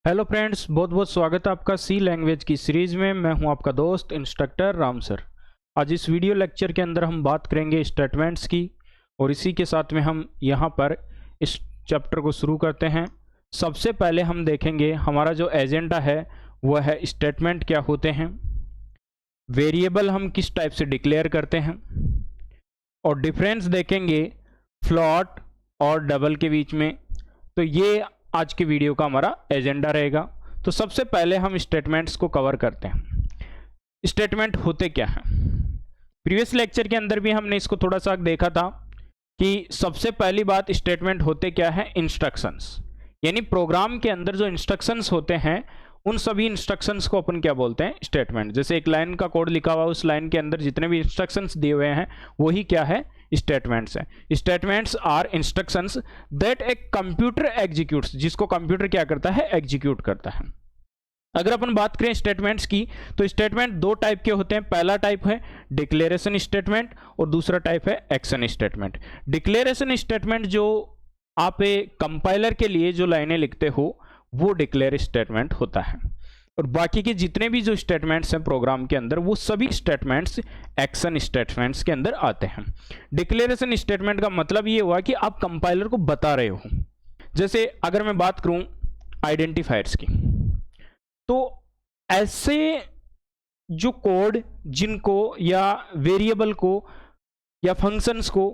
Hello friends, बहुत बहुत स्वागत है आपका सी लैंग्वेज की सीरीज़ में। मैं हूं आपका दोस्त इंस्ट्रक्टर राम सर। आज इस वीडियो लेक्चर के अंदर हम बात करेंगे स्टेटमेंट्स की, और इसी के साथ में हम यहां पर इस चैप्टर को शुरू करते हैं। सबसे पहले हम देखेंगे हमारा जो एजेंडा है वह है स्टेटमेंट क्या होते हैं, वेरिएबल हम किस टाइप से डिक्लेयर करते हैं, और डिफरेंस देखेंगे फ्लॉट और डबल के बीच में। तो ये आज के वीडियो का हमारा एजेंडा रहेगा। तो सबसे पहले हम स्टेटमेंट्स को कवर करते हैं। स्टेटमेंट होते क्या हैं? प्रीवियस लेक्चर के अंदर भी हमने इसको थोड़ा सा देखा था कि सबसे पहली बात स्टेटमेंट होते क्या है, इंस्ट्रक्शंस। यानी प्रोग्राम के अंदर जो इंस्ट्रक्शंस होते हैं उन सभी इंस्ट्रक्शंस को अपन क्या बोलते हैं, स्टेटमेंट। जैसे एक लाइन का कोड लिखा हुआ, उस लाइन के अंदर जितने भी इंस्ट्रक्शंस दिए हुए हैं वही क्या है, स्टेटमेंट्स है। Statements are instructions that a computer executes, जिसको कंप्यूटर क्या करता है, एग्जीक्यूट करता है। अगर अपन बात करें स्टेटमेंट्स की, तो स्टेटमेंट दो टाइप के होते हैं। पहला टाइप है डिक्लेरेशन स्टेटमेंट और दूसरा टाइप है एक्शन स्टेटमेंट। डिक्लेरेशन स्टेटमेंट जो आप कंपाइलर के लिए जो लाइनें लिखते हो वो डिक्लेयर स्टेटमेंट होता है, और बाकी के जितने भी जो स्टेटमेंट्स हैं प्रोग्राम के अंदर वो सभी स्टेटमेंट्स एक्शन स्टेटमेंट्स के अंदर आते हैं। डिक्लेरेशन स्टेटमेंट का मतलब ये हुआ कि आप कंपाइलर को बता रहे हो। जैसे अगर मैं बात करूं आइडेंटिफायर्स की, तो ऐसे जो कोड जिनको या वेरिएबल को या फंक्शंस को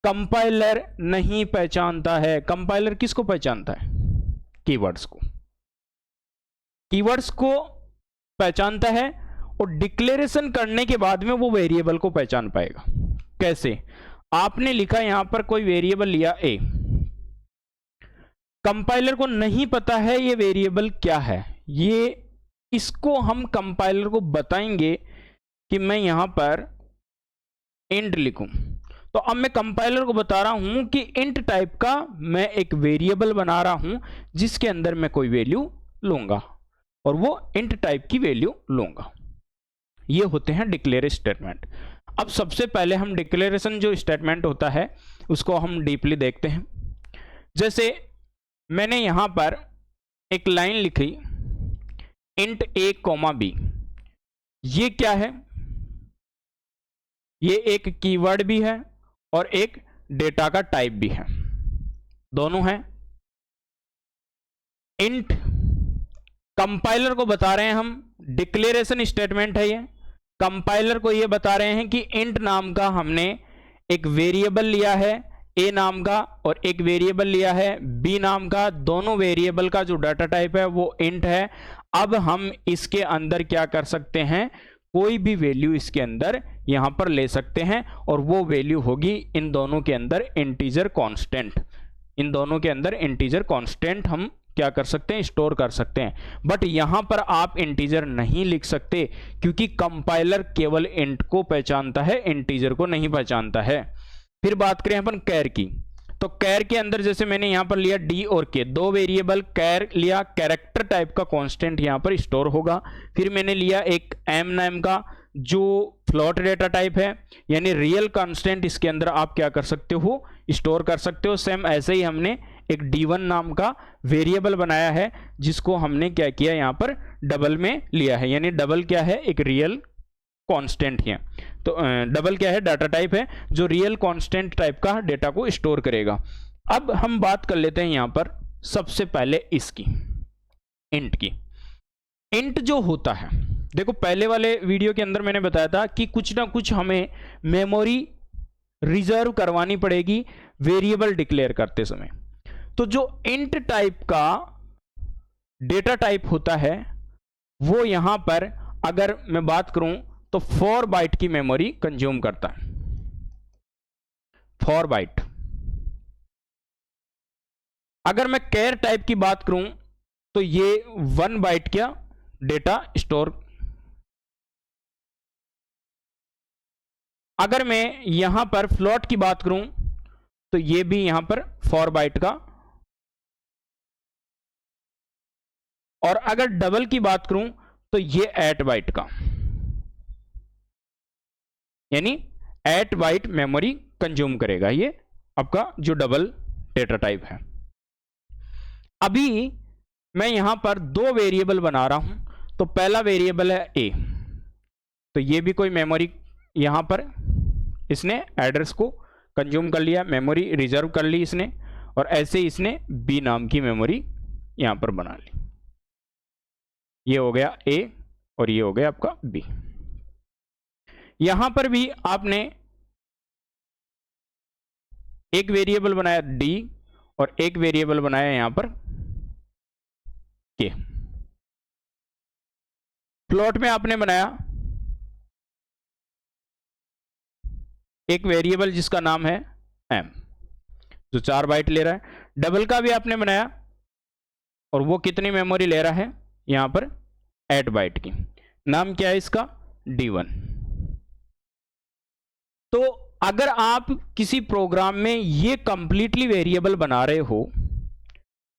कंपाइलर नहीं पहचानता है। कंपाइलर किसको पहचानता है? कीवर्ड्स को। कीवर्ड्स को पहचानता है, और डिक्लेरेशन करने के बाद में वो वेरिएबल को पहचान पाएगा। कैसे? आपने लिखा यहां पर कोई वेरिएबल लिया ए, कंपाइलर को नहीं पता है ये वेरिएबल क्या है। ये इसको हम कंपाइलर को बताएंगे कि मैं यहां पर इंट लिखूं। तो अब मैं कंपाइलर को बता रहा हूं कि इंट टाइप का मैं एक वेरिएबल बना रहा हूं जिसके अंदर मैं कोई वैल्यू लूंगा, और वो इंट टाइप की वैल्यू लूंगा। ये होते हैं डिक्लेयर स्टेटमेंट। अब सबसे पहले हम डिक्लेरेशन जो स्टेटमेंट होता है उसको हम डीपली देखते हैं। जैसे मैंने यहां पर एक लाइन लिखी, इंट ए कॉमा बी। ये क्या है? ये एक कीवर्ड भी है और एक डेटा का टाइप भी है, दोनों है। इंट कंपाइलर को बता रहे हैं हम, डिक्लेरेशन स्टेटमेंट है ये। कंपाइलर को ये बता रहे हैं कि इंट नाम का हमने एक वेरिएबल लिया है ए नाम का, और एक वेरिएबल लिया है बी नाम का। दोनों वेरिएबल का जो डाटा टाइप है वो इंट है। अब हम इसके अंदर क्या कर सकते हैं, कोई भी वैल्यू इसके अंदर यहां पर ले सकते हैं, और वो वैल्यू होगी इन दोनों के अंदर इंटीजर कांस्टेंट। इन दोनों के अंदर इंटीजर कांस्टेंट हम क्या कर सकते हैं, स्टोर कर सकते हैं। बट यहां पर आप इंटीजर नहीं लिख सकते, क्योंकि कंपाइलर केवल इंट को पहचानता है, इंटीजर को नहीं पहचानता है। फिर बात करें अपन कैर की, तो कैर के अंदर जैसे मैंने यहां पर लिया डी और के, दो वेरिएबल कैर लिया, कैरेक्टर टाइप का कांस्टेंट यहां पर स्टोर होगा। फिर मैंने लिया एक एम नाम का जो फ्लोट डेटा टाइप है, यानी रियल कांस्टेंट इसके अंदर आप क्या कर सकते हो, स्टोर कर सकते हो। सेम ऐसे ही हमने एक डी1 नाम का वेरिएबल बनाया है जिसको हमने क्या किया, यहां पर डबल में लिया है। यानी डबल क्या है, एक रियल कांस्टेंट है। तो डबल क्या है, डाटा टाइप है जो रियल कांस्टेंट टाइप का डेटा को स्टोर करेगा। अब हम बात कर लेते हैं यहां पर सबसे पहले इसकी, इंट की। इंट जो होता है, देखो पहले वाले वीडियो के अंदर मैंने बताया था कि कुछ ना कुछ हमें मेमोरी रिजर्व करवानी पड़ेगी वेरिएबल डिक्लेयर करते समय। तो जो इंट टाइप का डेटा टाइप होता है वो यहां पर अगर मैं बात करूं तो 4 बाइट की मेमोरी कंज्यूम करता है, 4 बाइट। अगर मैं कैर टाइप की बात करूं तो ये 1 बाइट का डेटा स्टोर। अगर मैं यहां पर फ्लोट की बात करूं तो ये भी यहां पर 4 बाइट का, और अगर डबल की बात करूं तो ये 8 बाइट का, यानी 8 बाइट मेमोरी कंज्यूम करेगा ये आपका जो डबल डेटा टाइप है। अभी मैं यहां पर दो वेरिएबल बना रहा हूं। तो पहला वेरिएबल है ए, तो ये भी कोई मेमोरी यहां पर इसने एड्रेस को कंज्यूम कर लिया, मेमोरी रिजर्व कर ली इसने, और ऐसे ही इसने बी नाम की मेमोरी यहां पर बना ली। ये हो गया ए और ये हो गया आपका बी। यहां पर भी आपने एक वेरिएबल बनाया डी और एक वेरिएबल बनाया यहां पर के। प्लॉट में आपने बनाया एक वेरिएबल जिसका नाम है एम, जो 4 बाइट ले रहा है। डबल का भी आपने बनाया और वो कितनी मेमोरी ले रहा है यहां पर 8 बाइट की। नाम क्या है इसका, D1। तो अगर आप किसी प्रोग्राम में ये कंप्लीटली वेरिएबल बना रहे हो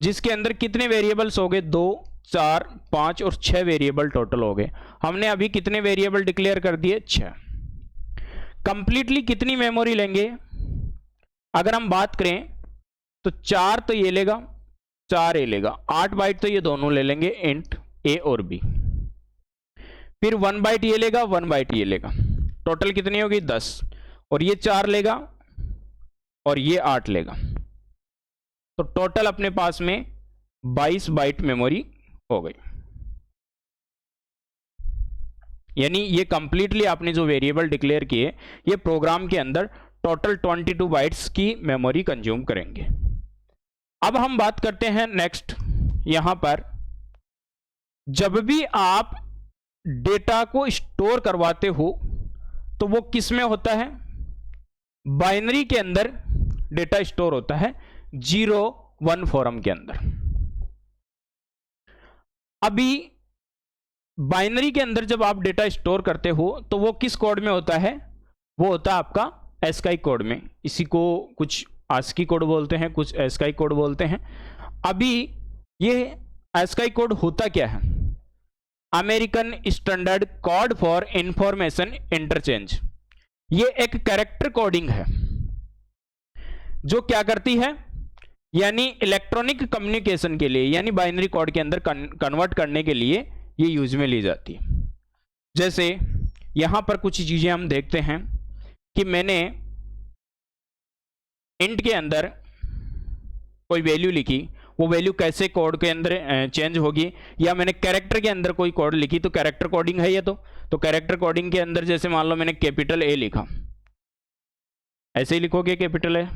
जिसके अंदर कितने वेरिएबल्स हो गए, 2, 4, 5 और 6 वेरिएबल टोटल हो गए। हमने अभी कितने वेरिएबल डिक्लेयर कर दिए, 6। कंप्लीटली कितनी मेमोरी लेंगे, अगर हम बात करें तो 4 तो ये लेगा, 4 ये लेगा, 8 बाइट तो ये दोनों ले लेंगे इंट ए और बी। फिर 1 बाइट ये लेगा, 1 बाइट ये लेगा, टोटल कितनी होगी 10, और ये 4 लेगा और ये 8 लेगा। तो टोटल अपने पास में 22 बाइट मेमोरी हो गई। यानी ये कंप्लीटली आपने जो वेरिएबल डिक्लेयर किए ये प्रोग्राम के अंदर टोटल 22 बाइट्स की मेमोरी कंज्यूम करेंगे। अब हम बात करते हैं नेक्स्ट, यहां पर जब भी आप डेटा को स्टोर करवाते हो तो वो किस में होता है, बाइनरी के अंदर डेटा स्टोर होता है, 0-1 फॉर्म के अंदर। अभी बाइनरी के अंदर जब आप डेटा स्टोर करते हो तो वो किस कोड में होता है, वो होता है आपका एस्काई कोड में। इसी को कुछ आस्की कोड बोलते हैं, कुछ एस्काई कोड बोलते हैं। अभी ये एस्काई कोड होता क्या है, American standard code for information interchange. ये एक कैरेक्टर कोडिंग है जो क्या करती है, यानी इलेक्ट्रॉनिक कम्युनिकेशन के लिए, यानी बाइनरी कोड के अंदर कन्वर्ट करने के लिए ये यूज में ली जाती है। जैसे यहां पर कुछ चीजें हम देखते हैं कि मैंने इंट के अंदर कोई वैल्यू लिखी, वो वैल्यू कैसे कोड के अंदर चेंज होगी, या मैंने कैरेक्टर के अंदर कोई कोड लिखी तो कैरेक्टर कोडिंग है ये। तो कैरेक्टर कोडिंग के अंदर जैसे मान लो मैंने कैपिटल ए लिखा, ऐसे ही लिखोगे कैपिटल ए,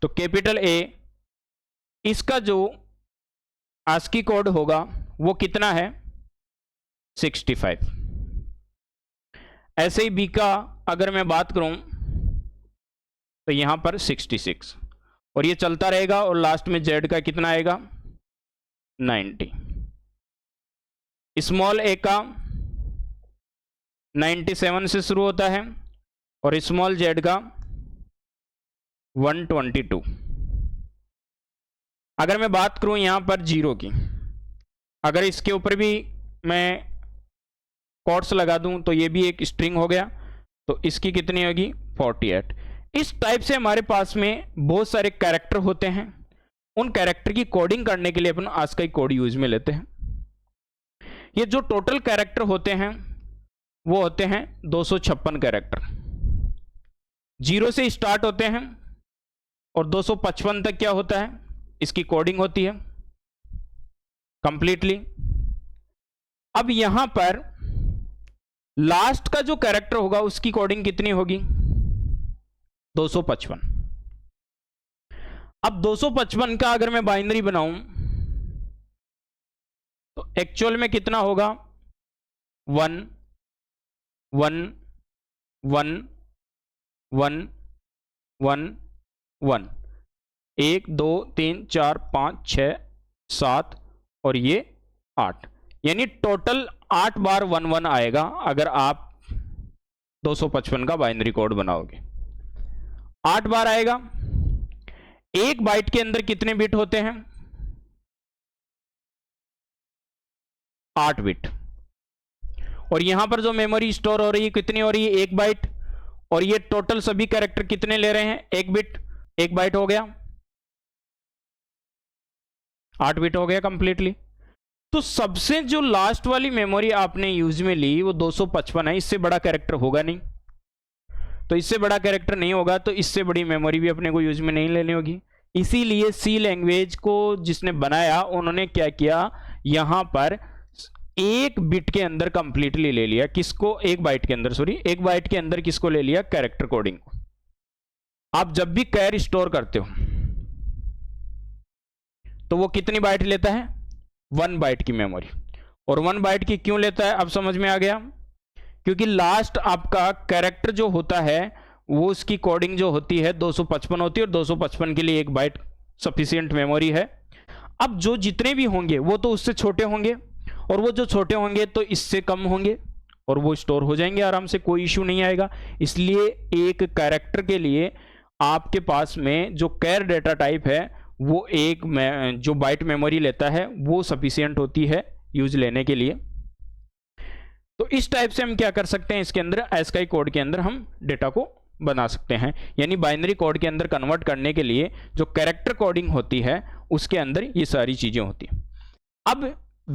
तो कैपिटल ए इसका जो आस्की कोड होगा वो कितना है, 65। ऐसे ही बी का अगर मैं बात करूं तो यहां पर 66, और ये चलता रहेगा, और लास्ट में जेड का कितना आएगा, 90। स्मॉल ए का 97 से शुरू होता है और स्मॉल जेड का 122। अगर मैं बात करूं यहां पर जीरो की, अगर इसके ऊपर भी मैं कोट्स लगा दूं तो ये भी एक स्ट्रिंग हो गया, तो इसकी कितनी होगी, 48। इस टाइप से हमारे पास में बहुत सारे कैरेक्टर होते हैं। उन कैरेक्टर की कोडिंग करने के लिए अपन आस्की कोड यूज में लेते हैं। ये जो टोटल कैरेक्टर होते हैं वो होते हैं 256 कैरेक्टर, 0 से स्टार्ट होते हैं और 255 तक क्या होता है, इसकी कोडिंग होती है कंप्लीटली। अब यहां पर लास्ट का जो कैरेक्टर होगा उसकी कोडिंग कितनी होगी, 255। अब 255 का अगर मैं बाइनरी बनाऊं तो एक्चुअल में कितना होगा, 1 1 1 1 1 1, 1 2 3 4 5 6 7 और ये 8, यानी टोटल 8 बार 1 1 आएगा अगर आप 255 का बाइनरी कोड बनाओगे। 8 बार आएगा। एक बाइट के अंदर कितने बिट होते हैं, 8 बिट। और यहां पर जो मेमोरी स्टोर हो रही है कितनी हो रही है, 1 बाइट, और ये टोटल सभी कैरेक्टर कितने ले रहे हैं, 1 बिट। 1 बाइट हो गया, 8 बिट हो गया कंप्लीटली। तो सबसे जो लास्ट वाली मेमोरी आपने यूज में ली वो 255 है, इससे बड़ा कैरेक्टर होगा नहीं, तो इससे बड़ा कैरेक्टर नहीं होगा, तो इससे बड़ी मेमोरी भी अपने को यूज में नहीं लेनी होगी। इसीलिए सी लैंग्वेज को जिसने बनाया उन्होंने क्या किया, यहां पर एक बिट के अंदर कंप्लीटली ले लिया, किसको, एक बाइट के अंदर, सॉरी एक बाइट के अंदर किसको ले लिया, कैरेक्टर कोडिंग को। आप जब भी कैर स्टोर करते हो तो वो कितनी बाइट लेता है, 1 बाइट की मेमोरी। और 1 बाइट की क्यों लेता है, अब समझ में आ गया, क्योंकि लास्ट आपका कैरेक्टर जो होता है वो उसकी कोडिंग जो होती है 255 होती है, और 255 के लिए 1 बाइट सफिशिएंट मेमोरी है। अब जो जितने भी होंगे वो तो उससे छोटे होंगे, और वो जो छोटे होंगे तो इससे कम होंगे, और वो स्टोर हो जाएंगे आराम से, कोई इश्यू नहीं आएगा। इसलिए एक कैरेक्टर के लिए आपके पास में जो कैर डेटा टाइप है वो एक जो बाइट मेमोरी लेता है वो सफिशिएंट होती है यूज लेने के लिए। तो इस टाइप से हम क्या कर सकते हैं, इसके अंदर ASCII कोड के अंदर हम डेटा को बना सकते हैं, यानी बाइनरी कोड के अंदर कन्वर्ट करने के लिए जो कैरेक्टर कोडिंग होती है उसके अंदर ये सारी चीजें होती हैं। अब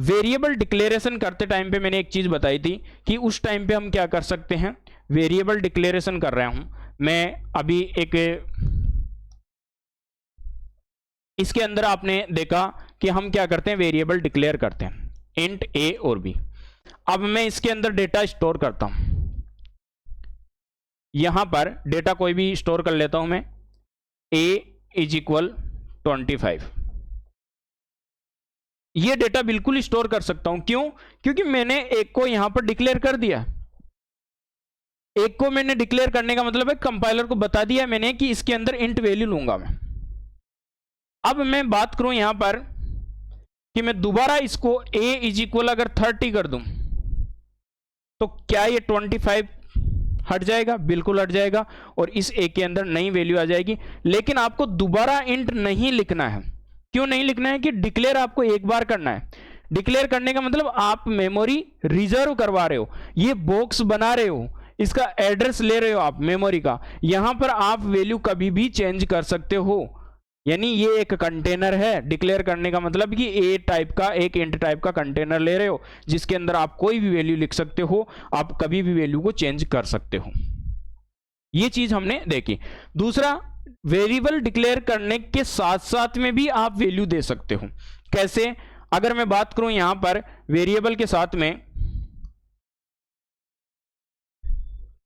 वेरिएबल डिक्लेरेशन करते टाइम पे मैंने एक चीज बताई थी कि उस टाइम पे हम क्या कर सकते हैं, वेरिएबल डिक्लेरेशन कर रहा हूं मैं अभी एक, इसके अंदर आपने देखा कि हम क्या करते हैं, वेरिएबल डिक्लेयर करते हैं इंट a और b। अब मैं इसके अंदर डेटा स्टोर करता हूं, यहां पर डेटा कोई भी स्टोर कर लेता हूं मैं, a इज इक्वल 25। ये डेटा बिल्कुल स्टोर कर सकता हूं, क्यों, क्योंकि मैंने एक को यहां पर डिक्लेयर कर दिया। एक को मैंने डिक्लेयर करने का मतलब है कंपाइलर को बता दिया मैंने कि इसके अंदर इंट वैल्यू लूंगा मैं। अब मैं बात करूं यहां पर कि मैं दोबारा इसको a इज इक्वल अगर 30 कर दूं तो क्या ये 25 हट जाएगा, बिल्कुल हट जाएगा, और इस a के अंदर नई वैल्यू आ जाएगी। लेकिन आपको दोबारा इंट नहीं लिखना है, क्यों नहीं लिखना है कि डिक्लेयर आपको एक बार करना है। डिक्लेयर करने का मतलब आप मेमोरी रिजर्व करवा रहे हो, ये बॉक्स बना रहे हो, इसका एड्रेस ले रहे हो आप मेमोरी का, यहां पर आप वैल्यू कभी भी चेंज कर सकते हो। यानी ये एक कंटेनर है, डिक्लेयर करने का मतलब कि ए टाइप का, एक इंट टाइप का कंटेनर ले रहे हो जिसके अंदर आप कोई भी वैल्यू लिख सकते हो, आप कभी भी वैल्यू को चेंज कर सकते हो। ये चीज हमने देखी। दूसरा, वेरिएबल डिक्लेयर करने के साथ साथ में भी आप वैल्यू दे सकते हो। कैसे, अगर मैं बात करूं यहां पर वेरिएबल के साथ में,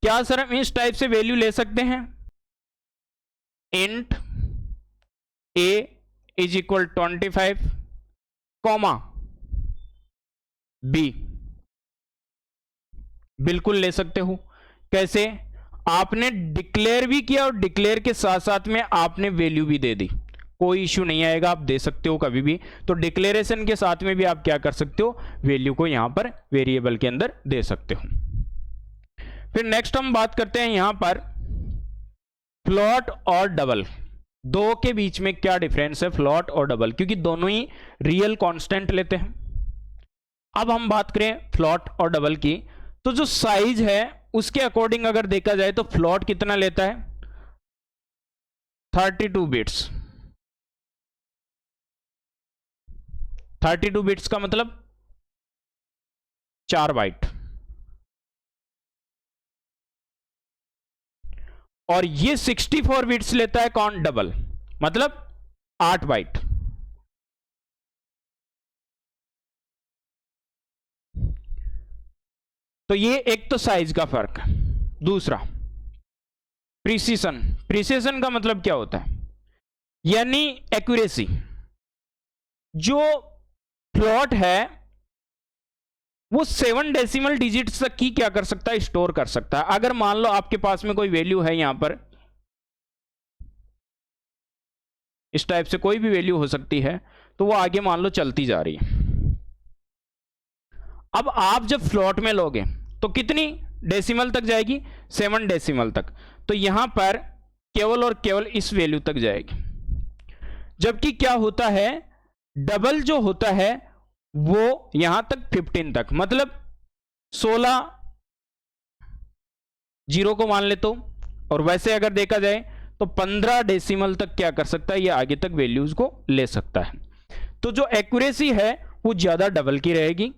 क्या सर हम इस टाइप से वैल्यू ले सकते हैं, int a is equal 25 comma b, बिल्कुल ले सकते हो। कैसे, आपने डिक्लेयर भी किया और डिक्लेयर के साथ साथ में आपने वैल्यू भी दे दी, कोई इश्यू नहीं आएगा, आप दे सकते हो कभी भी। तो डिक्लेरेशन के साथ में भी आप क्या कर सकते हो, वैल्यू को यहां पर वेरिएबल के अंदर दे सकते हो। फिर नेक्स्ट हम बात करते हैं यहां पर फ्लोट और डबल, दो के बीच में क्या डिफरेंस है, फ्लोट और डबल, क्योंकि दोनों ही रियल कांस्टेंट लेते हैं। अब हम बात करें फ्लोट और डबल की, तो जो साइज है उसके अकॉर्डिंग अगर देखा जाए तो फ्लोट कितना लेता है, 32 बिट्स। 32 बिट्स का मतलब 4 बाइट, और ये 64 बिट्स लेता है कौन, डबल, मतलब 8 बाइट। तो ये एक तो साइज का फर्क। दूसरा प्रिसीजन, प्रिसीजन का मतलब क्या होता है, यानी एक्यूरेसी। जो फ्लोट है वो 7 डेसिमल डिजिट्स तक की क्या कर सकता है, स्टोर कर सकता है। अगर मान लो आपके पास में कोई वैल्यू है यहां पर, इस टाइप से कोई भी वैल्यू हो सकती है, तो वो आगे मान लो चलती जा रही है। अब आप जब फ्लोट में लोगे तो कितनी डेसिमल तक जाएगी, 7 डेसिमल तक, तो यहां पर केवल और केवल इस वैल्यू तक जाएगी। जबकि क्या होता है, डबल जो होता है वो यहां तक 15 तक, मतलब 16 जीरो को मान लेता हूं, और वैसे अगर देखा जाए तो 15 डेसिमल तक क्या कर सकता है, ये आगे तक वैल्यूज को ले सकता है। तो जो एक्यूरेसी है वो ज़्यादा डबल की रहेगी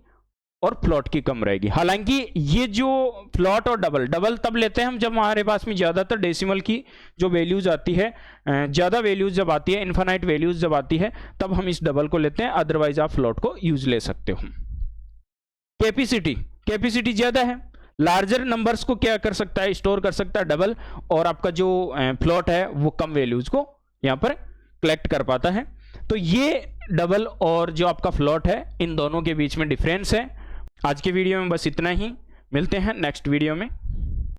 और फ्लोट की कम रहेगी। हालांकि ये जो फ्लोट और डबल तब लेते हैं हम जब हमारे पास में ज़्यादातर डेसिमल की जो वैल्यूज आती है, ज़्यादा वैल्यूज जब आती है, इन्फिनाइट वैल्यूज जब आती है, तब हम इस डबल को लेते हैं, अदरवाइज आप फ्लोट को यूज ले सकते हो। कैपेसिटी ज़्यादा है, लार्जर नंबर्स को क्या कर सकता है, स्टोर कर सकता है डबल, और आपका जो फ्लोट है वो कम वैल्यूज को यहाँ पर कलेक्ट कर पाता है। तो ये डबल और जो आपका फ्लोट है, इन दोनों के बीच में डिफरेंस है। आज के वीडियो में बस इतना ही, मिलते हैं नेक्स्ट वीडियो में।